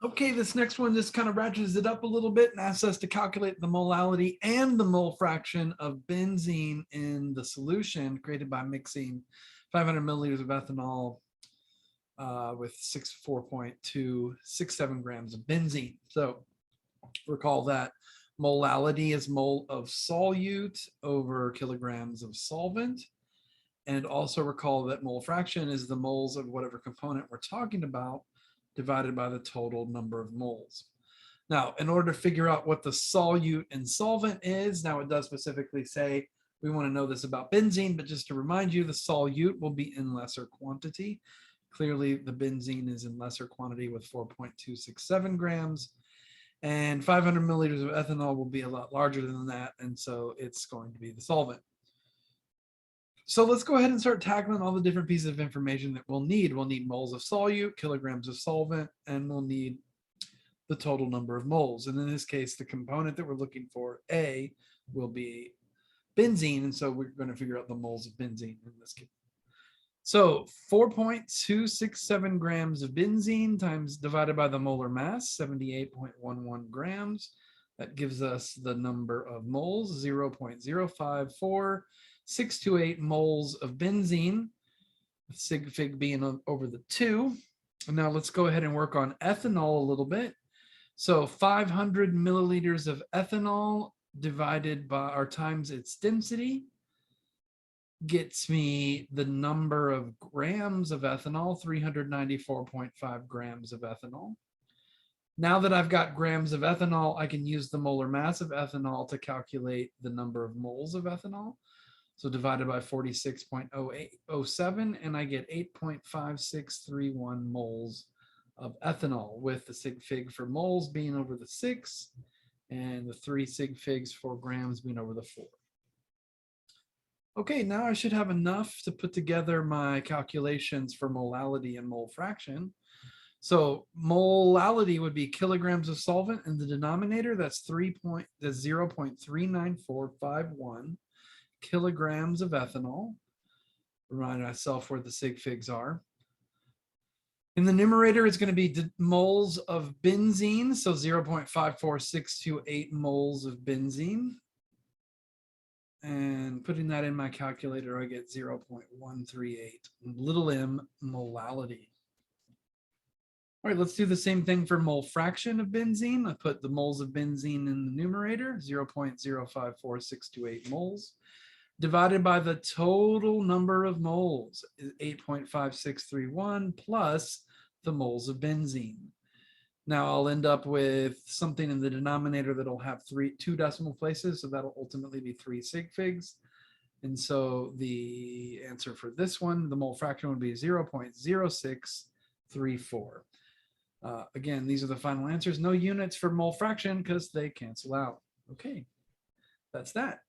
Okay, this next one just kind of ratchets it up a little bit and asks us to calculate the molality and the mole fraction of benzene in the solution created by mixing 500 milliliters of ethanol with 4.267 grams of benzene. So recall that molality is mole of solute over kilograms of solvent. And also recall that mole fraction is the moles of whatever component we're talking about divided by the total number of moles. Now, in order to figure out what the solute and solvent is, now it does specifically say we want to know this about benzene, but just to remind you, the solute will be in lesser quantity. Clearly, the benzene is in lesser quantity with 4.267 grams, and 500 milliliters of ethanol will be a lot larger than that, and so it's going to be the solvent. So let's go ahead and start tackling all the different pieces of information that we'll need. We'll need moles of solute, kilograms of solvent, and we'll need the total number of moles. And in this case, the component that we're looking for, A, will be benzene. And so we're going to figure out the moles of benzene in this case. So 4.267 grams of benzene times divided by the molar mass, 78.11 grams. That gives us the number of moles, 0.054628 moles of benzene, sig fig being over the 2. And now let's go ahead and work on ethanol a little bit. So 500 milliliters of ethanol divided by or times its density gets me the number of grams of ethanol, 394.5 grams of ethanol. Now that I've got grams of ethanol, I can use the molar mass of ethanol to calculate the number of moles of ethanol. So divided by 46.0807, and I get 8.5631 moles of ethanol, with the sig fig for moles being over the 6 and the 3 sig figs for grams being over the 4. Okay, now I should have enough to put together my calculations for molality and mole fraction. So molality would be kilograms of solvent in the denominator. That's 0.39451 kilograms of ethanol. Remind myself where the sig figs are. In the numerator, it's going to be moles of benzene, so 0.54628 moles of benzene. And putting that in my calculator, I get 0.138, little m molality. All right, let's do the same thing for mole fraction of benzene. I put the moles of benzene in the numerator, 0.054628 moles, divided by the total number of moles, 8.5631, plus the moles of benzene. Now I'll end up with something in the denominator that'll have 2 decimal places, so that'll ultimately be 3 sig figs. And so the answer for this one, the mole fraction, would be 0.0634. Again, these are the final answers. No units for mole fraction because they cancel out. Okay, that's that.